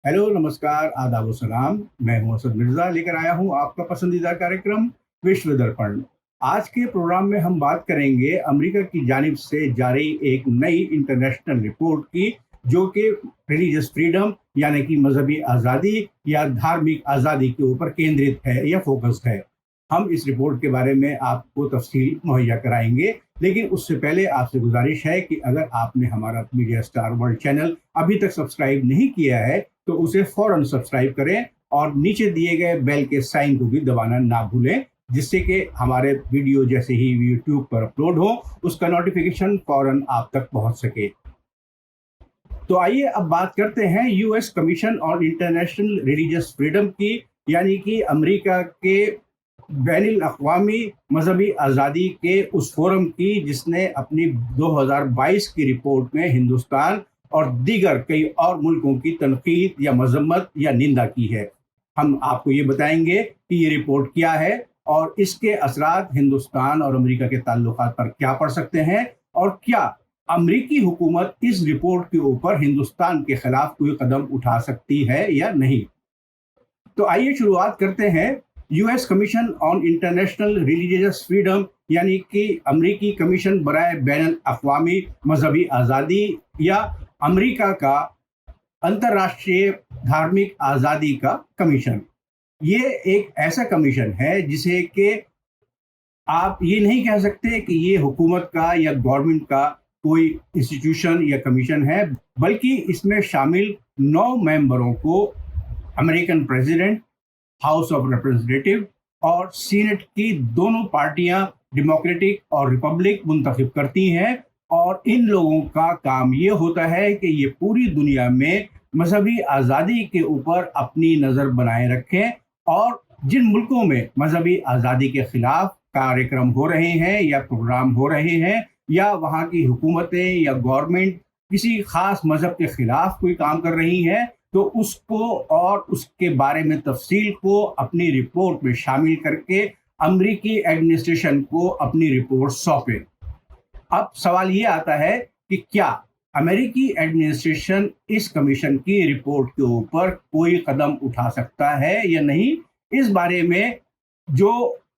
Hello, नमस्कार, आदाब व सलाम। मैं हूं असद मिर्ज़ा, लेकर आया हूं आपका पसंदीदा कार्यक्रम विश्व दर्पण। आज के प्रोग्राम में हम बात करेंगे अमेरिका की जानिब से जारी एक नई इंटरनेशनल रिपोर्ट की, जो कि रिलीजियस फ्रीडम यानी कि मजहबी आज़ादी या धार्मिक आज़ादी के ऊपर केंद्रित है या फोकस्ड है। हम इस रिपोर्ट के बारे में आपको तफसील मुहैया कराएंगे, लेकिन उससे पहले आपसे गुजारिश है कि अगर आपने हमारा मीडिया स्टार वर्ल्ड चैनल अभी तक सब्सक्राइब नहीं किया है तो उसे फौरन सब्सक्राइब करें और नीचे दिए गए बेल के साइन को भी दबाना ना भूलें, जिससे कि हमारे वीडियो जैसे ही यूट्यूब पर अपलोड हो उसका नोटिफिकेशन फौरन आप तक पहुंच सके। तो आइए अब बात करते हैं US commission on international religious freedom की, यानी कि अमेरिका के बैनुल अक़वामी मजहबी आज़ादी के उस फोरम की जिसने अपनी 2022 की रिपोर्ट में हिंदुस्तान और दीगर कई और मुल्कों की तनकीद या मजम्मत या निंदा की है। हम आपको ये बताएंगे कि ये रिपोर्ट क्या है और इसके असरात हिंदुस्तान और अमेरिका के ताल्लुकात पर क्या पड़ सकते हैं, और क्या अमेरिकी हुकूमत इस रिपोर्ट के ऊपर हिंदुस्तान के खिलाफ कोई कदम उठा सकती है या नहीं। तो आइए शुरुआत करते हैं US commission on international religious freedom, यानी कि अमेरिकी कमीशन बराए बैनुल अक़वामी मजहबी आज़ादी या अमेरिका का अंतर्राष्ट्रीय धार्मिक आज़ादी का कमीशन। ये एक ऐसा कमीशन है जिसे कि आप ये नहीं कह सकते कि ये हुकूमत का या गवर्नमेंट का कोई इंस्टीट्यूशन या कमीशन है, बल्कि इसमें शामिल 9 मेंबरों को American president, house of representative और सीनेट की दोनों पार्टियां डेमोक्रेटिक और रिपब्लिक मुंतखब करती हैं, और इन लोगों का काम ये होता है कि ये पूरी दुनिया में मजहबी आज़ादी के ऊपर अपनी नज़र बनाए रखें, और जिन मुल्कों में मजहबी आज़ादी के खिलाफ कार्यक्रम हो रहे हैं या प्रोग्राम हो रहे हैं, या वहाँ की हुकूमतें या गवर्नमेंट किसी ख़ास मज़हब के खिलाफ कोई काम कर रही हैं, तो उसको और उसके बारे में तफसील को अपनी रिपोर्ट में शामिल करके अमेरिकी एडमिनिस्ट्रेशन को अपनी रिपोर्ट सौंपे। अब सवाल ये आता है कि क्या अमेरिकी एडमिनिस्ट्रेशन इस कमीशन की रिपोर्ट के ऊपर कोई कदम उठा सकता है या नहीं। इस बारे में जो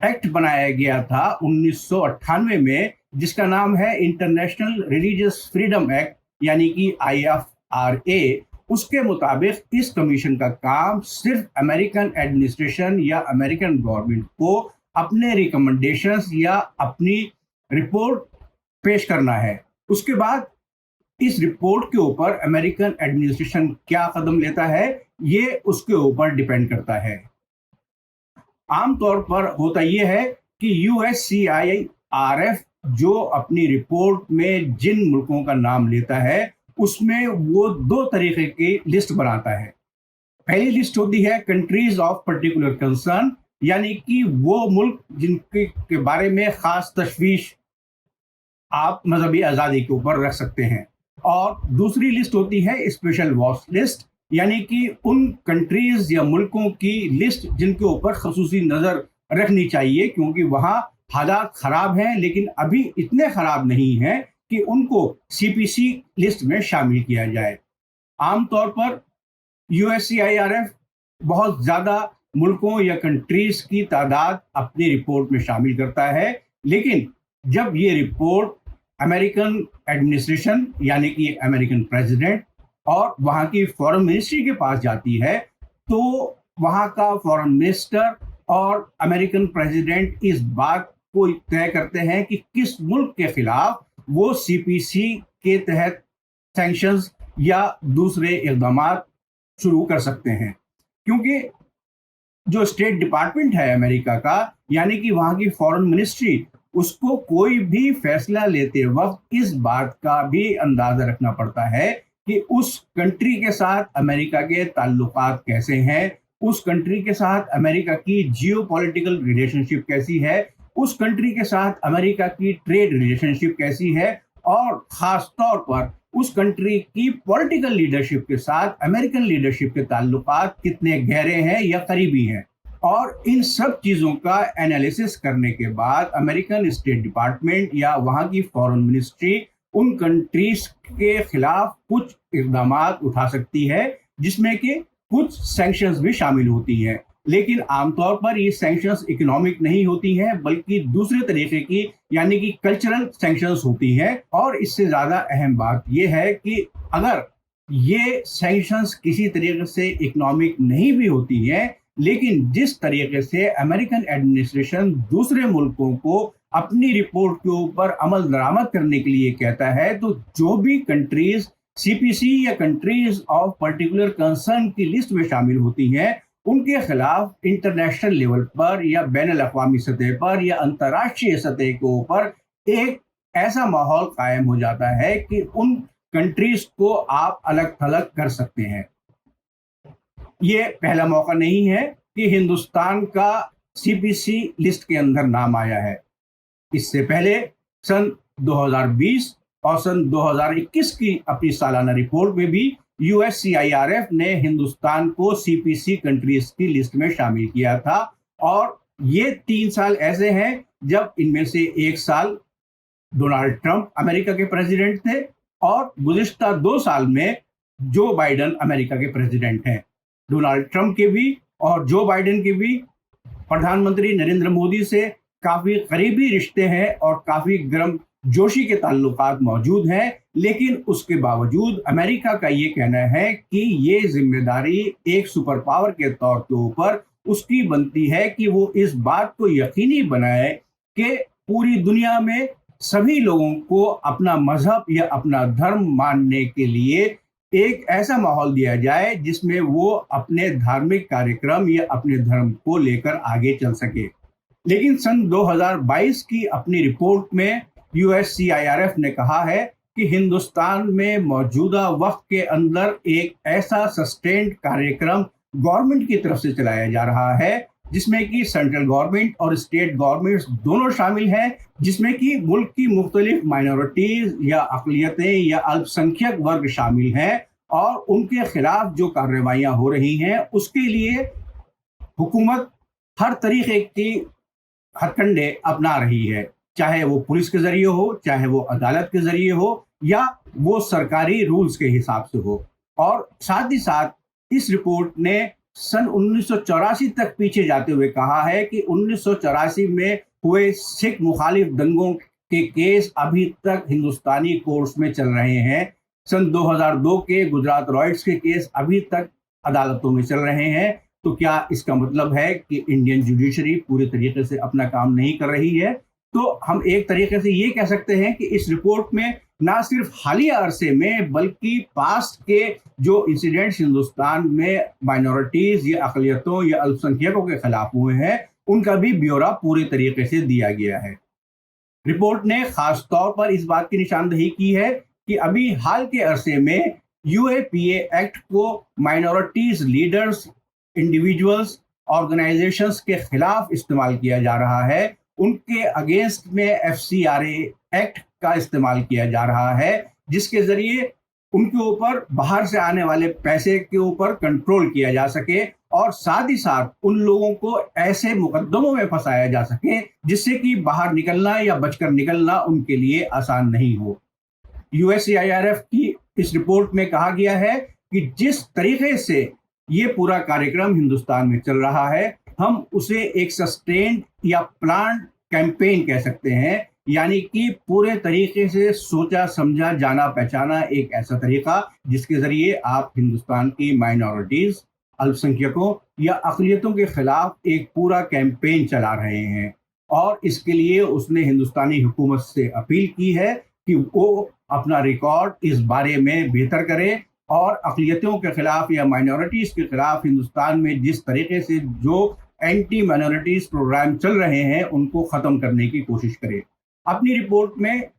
एक्ट बनाया गया था 1998 में, जिसका नाम है इंटरनेशनल रिलीजियस फ्रीडम एक्ट यानी कि IFRA, उसके मुताबिक इस कमीशन का काम सिर्फ अमेरिकन एडमिनिस्ट्रेशन या अमेरिकन गवर्नमेंट को अपने रिकमेंडेशंस या अपनी रिपोर्ट पेश करना है। उसके बाद इस रिपोर्ट के ऊपर अमेरिकन एडमिनिस्ट्रेशन क्या कदम लेता है, ये उसके ऊपर डिपेंड करता है। आमतौर पर होता यह है कि USCIRF जो अपनी रिपोर्ट में जिन मुल्कों का नाम लेता है उसमें वो 2 तरीके की लिस्ट बनाता है। पहली लिस्ट होती है कंट्रीज ऑफ पर्टिकुलर कंसर्न, यानी कि वो मुल्क जिनके के बारे में खास तशवीश आप मजहबी आज़ादी के ऊपर रख सकते हैं। और दूसरी लिस्ट होती है स्पेशल वॉच लिस्ट, यानी कि उन कंट्रीज या मुल्कों की लिस्ट जिनके ऊपर खसूसी नज़र रखनी चाहिए, क्योंकि वहाँ हालात ख़राब हैं लेकिन अभी इतने ख़राब नहीं हैं कि उनको CPC लिस्ट में शामिल किया जाए। आमतौर पर USCIRF बहुत ज़्यादा मुल्कों या कंट्रीज़ की तादाद अपनी रिपोर्ट में शामिल करता है, लेकिन जब ये रिपोर्ट अमेरिकन एडमिनिस्ट्रेशन यानी कि अमेरिकन प्रेसिडेंट और वहाँ की फॉरेन मिनिस्ट्री के पास जाती है, तो वहाँ का फॉरेन मिनिस्टर और अमेरिकन प्रेसिडेंट इस बात को तय करते हैं कि किस मुल्क के खिलाफ वो CPC के तहत सैंक्शंस या दूसरे इक़दाम शुरू कर सकते हैं। क्योंकि जो स्टेट डिपार्टमेंट है अमेरिका का, यानी कि वहाँ की फॉरेन मिनिस्ट्री, उसको कोई भी फैसला लेते वक्त इस बात का भी अंदाजा रखना पड़ता है कि उस कंट्री के साथ अमेरिका के ताल्लुकात कैसे हैं, उस कंट्री के साथ अमेरिका की जियोपॉलिटिकल रिलेशनशिप कैसी है, उस कंट्री के साथ अमेरिका की ट्रेड रिलेशनशिप कैसी है, और ख़ास तौर पर उस कंट्री की पॉलिटिकल लीडरशिप के साथ अमेरिकन लीडरशिप के ताल्लुकात कितने गहरे हैं या करीबी हैं। और इन सब चीज़ों का एनालिसिस करने के बाद अमेरिकन स्टेट डिपार्टमेंट या वहाँ की फॉरेन मिनिस्ट्री उन कंट्रीज के खिलाफ कुछ इक़दाम उठा सकती है, जिसमें कि कुछ सैंक्शंस भी शामिल होती हैं, लेकिन आमतौर पर ये सैंक्शंस इकोनॉमिक नहीं होती हैं बल्कि दूसरे तरीके की यानी कि कल्चरल सैंक्शंस होती हैं। और इससे ज़्यादा अहम बात ये है कि अगर ये सैंक्शंस किसी तरीके से इकोनॉमिक नहीं भी होती हैं, लेकिन जिस तरीके से अमेरिकन एडमिनिस्ट्रेशन दूसरे मुल्कों को अपनी रिपोर्ट के ऊपर अमल दरामद करने के लिए कहता है, तो जो भी कंट्रीज सीपीसी या कंट्रीज ऑफ पर्टिकुलर कंसर्न की लिस्ट में शामिल होती हैं, उनके खिलाफ इंटरनेशनल लेवल पर या बैनुल अक़वामी सतह पर या अंतर्राष्ट्रीय सतह के ऊपर एक ऐसा माहौल कायम हो जाता है कि उन कंट्रीज को आप अलग थलग कर सकते हैं। ये पहला मौका नहीं है कि हिंदुस्तान का सीपीसी लिस्ट के अंदर नाम आया है। इससे पहले सन 2020 और सन 2021 की अपनी सालाना रिपोर्ट में भी यूएससीआईआरएफ ने हिंदुस्तान को सीपीसी कंट्रीज की लिस्ट में शामिल किया था। और ये 3 साल ऐसे हैं जब इनमें से एक साल डोनाल्ड ट्रंप अमेरिका के प्रेसिडेंट थे और गुज़िश्ता 2 साल में जो बाइडेन अमेरिका के प्रेसिडेंट हैं। डोनाल्ड ट्रंप के भी और जो बाइडेन के भी प्रधानमंत्री नरेंद्र मोदी से काफ़ी करीबी रिश्ते हैं और काफ़ी गर्म जोशी के ताल्लुकात मौजूद हैं, लेकिन उसके बावजूद अमेरिका का ये कहना है कि ये जिम्मेदारी एक सुपर पावर के तौर के ऊपर उसकी बनती है कि वो इस बात को यकीनी बनाए कि पूरी दुनिया में सभी लोगों को अपना मजहब या अपना धर्म मानने के लिए एक ऐसा माहौल दिया जाए जिसमें वो अपने धार्मिक कार्यक्रम या अपने धर्म को लेकर आगे चल सके। लेकिन सन 2022 की अपनी रिपोर्ट में यूएससीआईआरएफ ने कहा है कि हिंदुस्तान में मौजूदा वक्त के अंदर एक ऐसा सस्टेन्ड कार्यक्रम गवर्नमेंट की तरफ से चलाया जा रहा है जिसमें कि सेंट्रल गवर्नमेंट और स्टेट गवर्नमेंट्स दोनों शामिल हैं, जिसमें कि मुल्क की मुख्तलिफ माइनॉरिटीज़ या अक़लियतें या अल्पसंख्यक वर्ग शामिल हैं और उनके खिलाफ जो कार्रवाइयाँ हो रही हैं उसके लिए हुकूमत हर तरीके की हथकंडे अपना रही है, चाहे वो पुलिस के जरिए हो, चाहे वो अदालत के जरिए हो या वो सरकारी रूल्स के हिसाब से हो। और साथ ही साथ इस रिपोर्ट ने सन 1984 तक पीछे जाते हुए कहा है कि 1984 में हुए सिख मुखालिफ दंगों के केस अभी तक हिंदुस्तानी कोर्ट्स में चल रहे हैं। सन 2002 के गुजरात रॉयट्स के केस अभी तक अदालतों में चल रहे हैं। तो क्या इसका मतलब है कि इंडियन जुडिशरी पूरी तरीके से अपना काम नहीं कर रही है? तो हम एक तरीके से ये कह सकते हैं कि इस रिपोर्ट में ना सिर्फ हालिया अरसे में बल्कि पास्ट के जो इंसिडेंट्स हिंदुस्तान में माइनॉरिटीज़ या अक़लियतों या अल्पसंख्यकों के खिलाफ हुए हैं उनका भी ब्यौरा पूरे तरीके से दिया गया है। रिपोर्ट ने ख़ास तौर पर इस बात की निशानदही की है कि अभी हाल के अरसे में यूएपीए एक्ट को माइनॉरिटीज़ लीडर्स, इंडिविजुअल्स, ऑर्गेनाइजेशंस के खिलाफ इस्तेमाल किया जा रहा है। उनके अगेंस्ट में एफसीआरए एक्ट का इस्तेमाल किया जा रहा है जिसके ज़रिए उनके ऊपर बाहर से आने वाले पैसे के ऊपर कंट्रोल किया जा सके और साथ ही साथ उन लोगों को ऐसे मुकदमों में फंसाया जा सके जिससे कि बाहर निकलना या बचकर निकलना उनके लिए आसान नहीं हो। यूएससीआईआरएफ की इस रिपोर्ट में कहा गया है कि जिस तरीके से ये पूरा कार्यक्रम हिंदुस्तान में चल रहा है हम उसे एक सस्टेन्ड या प्लान्ड कैंपेन कह सकते हैं, यानी कि पूरे तरीके से सोचा समझा जाना पहचाना एक ऐसा तरीका जिसके ज़रिए आप हिंदुस्तान की माइनॉरिटीज़, अल्पसंख्यकों या अक़लियतों के ख़िलाफ़ एक पूरा कैंपेन चला रहे हैं। और इसके लिए उसने हिंदुस्तानी हुकूमत से अपील की है कि वो अपना रिकॉर्ड इस बारे में बेहतर करे और अक़लियतों के ख़िलाफ़ या माइनॉरिटीज़ के ख़िलाफ़ हिंदुस्तान में जिस तरीके से जो एंटी माइनॉरिटीज़ प्रोग्राम चल रहे हैं उनको ख़त्म करने की कोशिश करे। अपनी रिपोर्ट में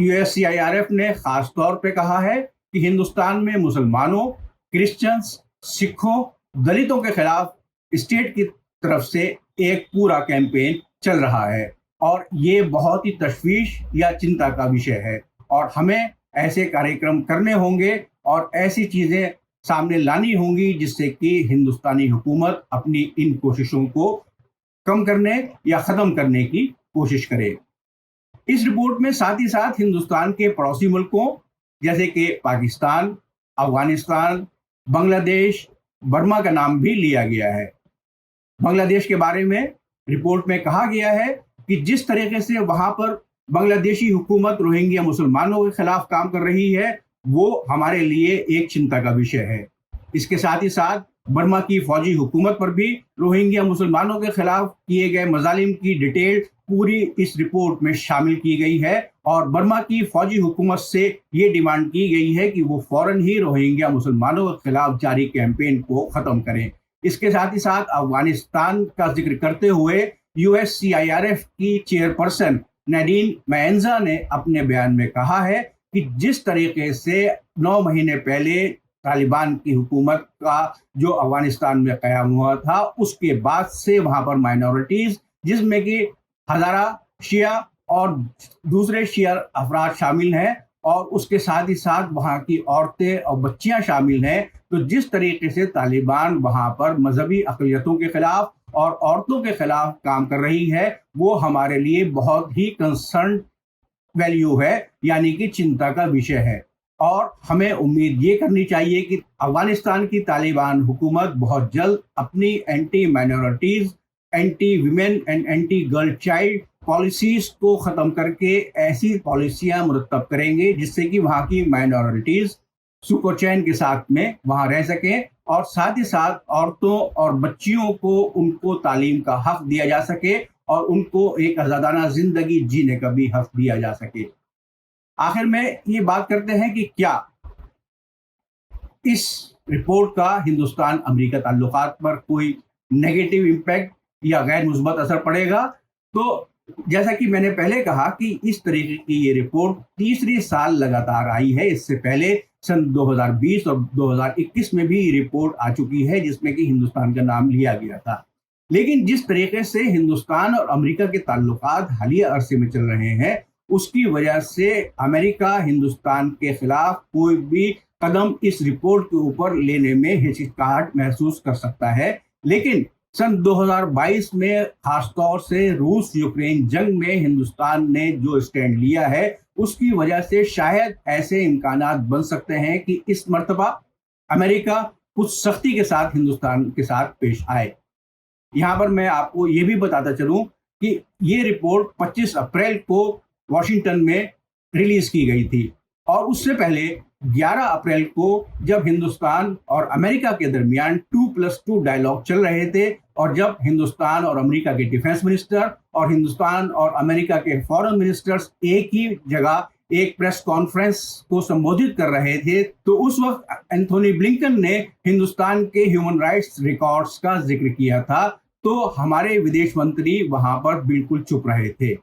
यूएससीआईआरएफ ने ख़ास तौर पे कहा है कि हिंदुस्तान में मुसलमानों, क्रिश्चियंस, सिखों, दलितों के खिलाफ स्टेट की तरफ से एक पूरा कैंपेन चल रहा है और ये बहुत ही तशवीश या चिंता का विषय है और हमें ऐसे कार्यक्रम करने होंगे और ऐसी चीज़ें सामने लानी होंगी जिससे कि हिंदुस्तानी हुकूमत अपनी इन कोशिशों को कम करने या ख़त्म करने की कोशिश करे। इस रिपोर्ट में साथ ही साथ हिंदुस्तान के पड़ोसी मुल्कों जैसे कि पाकिस्तान, अफगानिस्तान, बांग्लादेश, برما का नाम भी लिया गया है। बांग्लादेश के बारे में रिपोर्ट में कहा गया है कि जिस तरीके से वहां पर बांग्लादेशी हुकूमत रोहिंग्या मुसलमानों के खिलाफ काम कर रही है वो हमारे लिए एक चिंता का विषय है। इसके साथ ही साथ बर्मा की फौजी हुकूमत पर भी रोहिंग्या मुसलमानों के खिलाफ किए गए मजालिम की डिटेल पूरी इस रिपोर्ट में शामिल की गई है और बर्मा की फौजी हुकूमत से ये डिमांड की गई है कि वो फौरन ही रोहिंग्या मुसलमानों के खिलाफ जारी कैंपेन को ख़त्म करें। इसके साथ ही साथ अफगानिस्तान का जिक्र करते हुए USCIRF की चेयरपर्सन नैडीन मैंजा ने अपने बयान में कहा है कि जिस तरीके से 9 महीने पहले तालिबान की हुकूमत का जो अफगानिस्तान में क़याम हुआ था उसके बाद से वहाँ पर माइनॉरिटीज़ जिसमें कि हज़ारा शिया और दूसरे शिया अफराद शामिल हैं और उसके साथ ही साथ वहाँ की औरतें और बच्चियाँ शामिल हैं। तो जिस तरीके से तालिबान वहाँ पर मजहबी अक़लियतों के ख़िलाफ़ और औरतों के ख़िलाफ़ काम कर रही है वो हमारे लिए बहुत ही कंसर्न वैल्यू है, यानी कि चिंता का विषय है। और हमें उम्मीद ये करनी चाहिए कि अफगानिस्तान की तालिबान हुकूमत बहुत जल्द अपनी anti minorities, anti women and anti girl child policies को ख़त्म करके ऐसी पॉलिसियाँ मुरतब करेंगे जिससे कि वहाँ की माइनॉरिटीज़ सुकून चैन के साथ में वहाँ रह सकें और साथ ही साथ औरतों और बच्चियों को उनको तालीम का हक़ दिया जा सके और उनको एक आज़ादाना ज़िंदगी जीने का भी हक़ दिया जा सके। आखिर में ये बात करते हैं कि क्या इस रिपोर्ट का हिंदुस्तान अमेरिका ताल्लुकात पर कोई नेगेटिव इम्पैक्ट या गैर मुस्बत असर पड़ेगा। तो जैसा कि मैंने पहले कहा कि इस तरीके की ये रिपोर्ट तीसरी साल लगातार आई है। इससे पहले सन 2020 और 2021 में भी ये रिपोर्ट आ चुकी है जिसमें कि हिंदुस्तान का नाम लिया गया था। लेकिन जिस तरीके से हिंदुस्तान और अमेरिका के ताल्लुकात हालिया अरसे में चल रहे हैं उसकी वजह से अमेरिका हिंदुस्तान के खिलाफ कोई भी कदम इस रिपोर्ट के ऊपर लेने में हिचकिचाहट महसूस कर सकता है। लेकिन सन 2022 में खासतौर से रूस यूक्रेन जंग में हिंदुस्तान ने जो स्टैंड लिया है उसकी वजह से शायद ऐसे इम्कानात बन सकते हैं कि इस मर्तबा अमेरिका कुछ सख्ती के साथ हिंदुस्तान के साथ पेश आए। यहाँ पर मैं आपको ये भी बताता चलूँ कि ये रिपोर्ट 25 अप्रैल को वॉशिंगटन में रिलीज की गई थी और उससे पहले 11 अप्रैल को जब हिंदुस्तान और अमेरिका के दरमियान 2+2 डायलॉग चल रहे थे और जब हिंदुस्तान और अमेरिका के डिफेंस मिनिस्टर और हिंदुस्तान और अमेरिका के फॉरेन मिनिस्टर्स एक ही जगह एक प्रेस कॉन्फ्रेंस को संबोधित कर रहे थे तो उस वक्त एंथोनी ब्लिंकन ने हिंदुस्तान के ह्यूमन राइट्स रिकॉर्ड्स का जिक्र किया था। तो हमारे विदेश मंत्री वहां पर बिल्कुल चुप रहे थे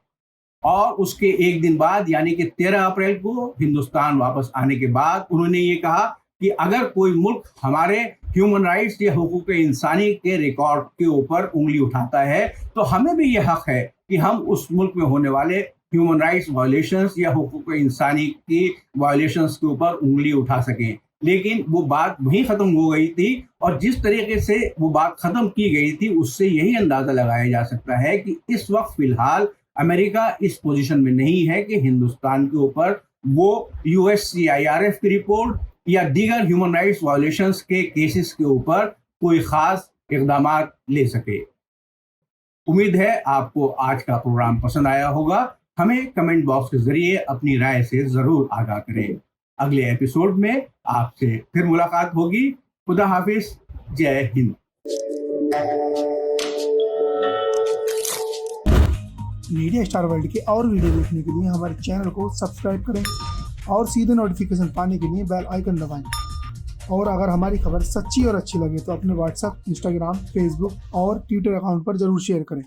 और उसके एक दिन बाद यानी कि 13 अप्रैल को हिंदुस्तान वापस आने के बाद उन्होंने ये कहा कि अगर कोई मुल्क हमारे ह्यूमन राइट्स या हुकूक इंसानी के रिकॉर्ड के ऊपर उंगली उठाता है तो हमें भी ये हक है कि हम उस मुल्क में होने वाले ह्यूमन राइट्स वायलेशंस या हुकूक इंसानी की वायलेशंस के ऊपर उंगली उठा सकें। लेकिन वो बात वहीं ख़त्म हो गई थी और जिस तरीके से वो बात ख़त्म की गई थी उससे यही अंदाज़ा लगाया जा सकता है कि इस वक्त फ़िलहाल अमेरिका इस पोजीशन में नहीं है कि हिंदुस्तान के ऊपर वो USCIRF की रिपोर्ट या दीगर ह्यूमन राइट्स वायलेशंस के केसेस के ऊपर कोई ख़ास इक़दामात ले सके। उम्मीद है आपको आज का प्रोग्राम पसंद आया होगा। हमें कमेंट बॉक्स के ज़रिए अपनी राय से ज़रूर आगाह करें। अगले एपिसोड में आपसे फिर मुलाकात होगी। खुदा हाफिज़, जय हिंद। मीडिया स्टार वर्ल्ड के और वीडियो देखने के लिए हमारे चैनल को सब्सक्राइब करें और सीधे नोटिफिकेशन पाने के लिए बेल आइकन दबाएं। और अगर हमारी खबर सच्ची और अच्छी लगे तो अपने व्हाट्सएप, इंस्टाग्राम, फेसबुक और ट्विटर अकाउंट पर ज़रूर शेयर करें।